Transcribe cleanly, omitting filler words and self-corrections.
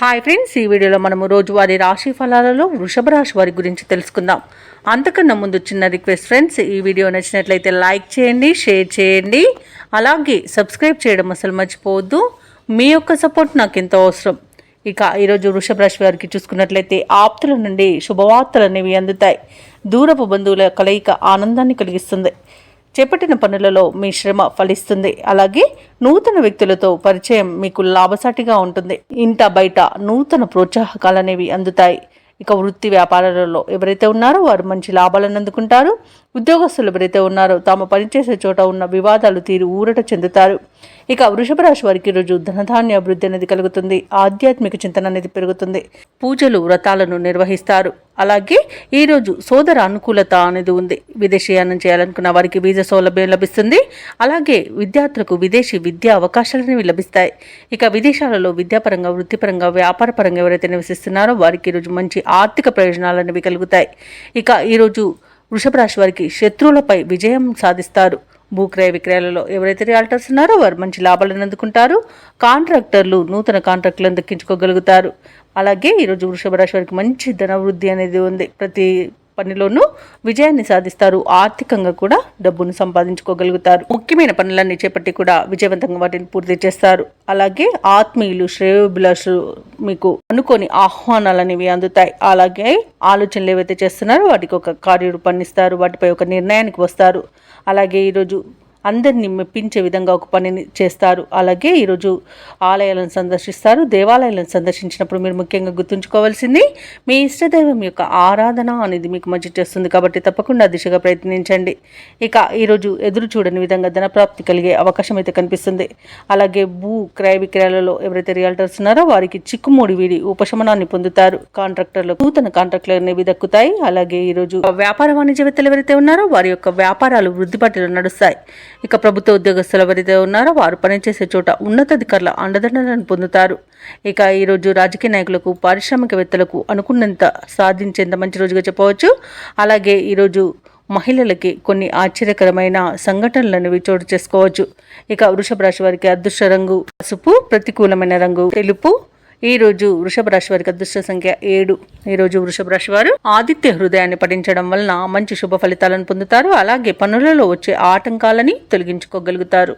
Hi friends, ఈ వీడియోలో మనము రోజువారీ రాశి ఫలాలలో వృషభ రాశి వారి గురించి తెలుసుకుందాం. అంతకన్నా ముందు చిన్న రిక్వెస్ట్ ఫ్రెండ్స్, ఈ వీడియో నచ్చినట్లయితే లైక్ చేయండి, షేర్ చేయండి, అలాగే సబ్స్క్రైబ్ చేయడం అసలు మర్చిపోవద్దు. మీ యొక్క సపోర్ట్ నాకు ఎంతో అవసరం. ఇక ఈరోజు వృషభ రాశి వారికి చూసుకున్నట్లయితే ఆప్తుల నుండి శుభవార్తలు అనేవి అందుతాయి. దూరపు బంధువుల కలయిక ఆనందాన్ని కలిగిస్తుంది. చేపట్టిన పనులలో మీ శ్రమ ఫలిస్తుంది. అలాగే నూతన వ్యక్తులతో పరిచయం మీకు లాభసాటిగా ఉంటుంది. ఇంట బయట నూతన ప్రోత్సాహకాలు అనేవి అందుతాయి. ఇక వృత్తి వ్యాపారాలలో ఎవరైతే ఉన్నారో వారు మంచి లాభాలను అందుకుంటారు. ఉద్యోగస్తులు ఎవరైతే ఉన్నారో తాము పనిచేసే చోట ఉన్న వివాదాలు తీరి ఊరట చెందుతారు. ఇక వృషభ రాశి వారికి ఈరోజు ధనధాన్య అభివృద్ధి అనేది కలుగుతుంది. ఆధ్యాత్మిక చింతన అనేది పెరుగుతుంది. పూజలు వ్రతాలను నిర్వహిస్తారు. అలాగే ఈరోజు సోదర అనుకూలత అనేది ఉంది. విదేశీయానం చేయాలనుకున్న వారికి వీసా సౌలభ్యం లభిస్తుంది. అలాగే విద్యార్థులకు విదేశీ విద్యా అవకాశాలు అనేవి లభిస్తాయి. ఇక విదేశాలలో విద్యాపరంగా, వృత్తిపరంగా, వ్యాపారపరంగా ఎవరైతే నివసిస్తున్నారో వారికి ఈరోజు మంచి ఆర్థిక ప్రయోజనాలు అనేవి కలుగుతాయి. ఇక ఈరోజు వృషభ రాశి వారికి శత్రువులపై విజయం సాధిస్తారు. భూక్రయ విక్రయాలలో ఎవరైతే రియాల్టర్స్ ఉన్నారో వారు మంచి లాభాలను అందుకుంటారు. కాంట్రాక్టర్లు నూతన కాంట్రాక్టులను దక్కించుకోగలుగుతారు. అలాగే ఈరోజు వృషభ రాశి వారికి మంచి ధనవృద్ధి అనేది ఉంది. ప్రతి పనిలోనూ విజయాన్ని సాధిస్తారు. ఆర్థికంగా కూడా డబ్బును సంపాదించుకోగలుగుతారు. ముఖ్యమైన పనులన్నీ చేపట్టి కూడా విజయవంతంగా వాటిని పూర్తి చేస్తారు. అలాగే ఆత్మీయులు, శ్రేయోభిలాషులు మీకు అనుకోని ఆహ్వానాలు అనేవి అందుతాయి. అలాగే ఆలోచనలు ఏవైతే చేస్తున్నారో వాటికి ఒక కార్యరూపాన్నిస్తారు. వాటిపై ఒక నిర్ణయానికి వస్తారు. అలాగే ఈరోజు అందరినీ మెప్పించే విధంగా ఒక పనిని చేస్తారు. అలాగే ఈరోజు ఆలయాలను సందర్శిస్తారు. దేవాలయాలను సందర్శించినప్పుడు మీరు ముఖ్యంగా గుర్తుంచుకోవాల్సింది మీ ఇష్టదైవం యొక్క ఆరాధన అనేది మీకు మంచి చేస్తుంది. కాబట్టి తప్పకుండా దిశగా ప్రయత్నించండి. ఇక ఈరోజు ఎదురు చూడని విధంగా ధనప్రాప్తి కలిగే అవకాశం అయితే కనిపిస్తుంది. అలాగే భూ క్రయ విక్రయాలలో ఎవరైతే రియాల్టర్స్ ఉన్నారో వారికి చిక్కుముడి వీడి ఉపశమనాన్ని పొందుతారు. కాంట్రాక్టర్లు నూతన కాంట్రాక్టులు అనేవి దక్కుతాయి. అలాగే ఈరోజు వ్యాపార వాణిజ్యవేత్తలు ఎవరైతే ఉన్నారో వారి యొక్క వ్యాపారాలు వృద్ధి పట్టిలో నడుస్తాయి. ఇక ప్రభుత్వ ఉద్యోగస్తులు ఎవరైతే ఉన్నారో వారు పనిచేసే చోట ఉన్నతాధికారుల అండదండలను పొందుతారు. ఇక ఈరోజు రాజకీయ నాయకులకు, పారిశ్రామికవేత్తలకు అనుకున్నంత సాధించేంత మంచి రోజుగా చెప్పవచ్చు. అలాగే ఈరోజు మహిళలకి కొన్ని ఆశ్చర్యకరమైన సంఘటనలను చోటు చేసుకోవచ్చు. ఇక వృషభ రాశి వారికి అదృష్ట రంగు పసుపు, ప్రతికూలమైన రంగు తెలుపు. ఈ రోజు వృషభ రాశి వారికి అదృష్ట సంఖ్య 7. ఈ రోజు వృషభ రాశి వారు ఆదిత్య హృదయాన్ని పఠించడం వలన మంచి శుభ ఫలితాలను పొందుతారు. అలాగే పనులలో వచ్చే ఆటంకాలని తొలగించుకోగలుగుతారు.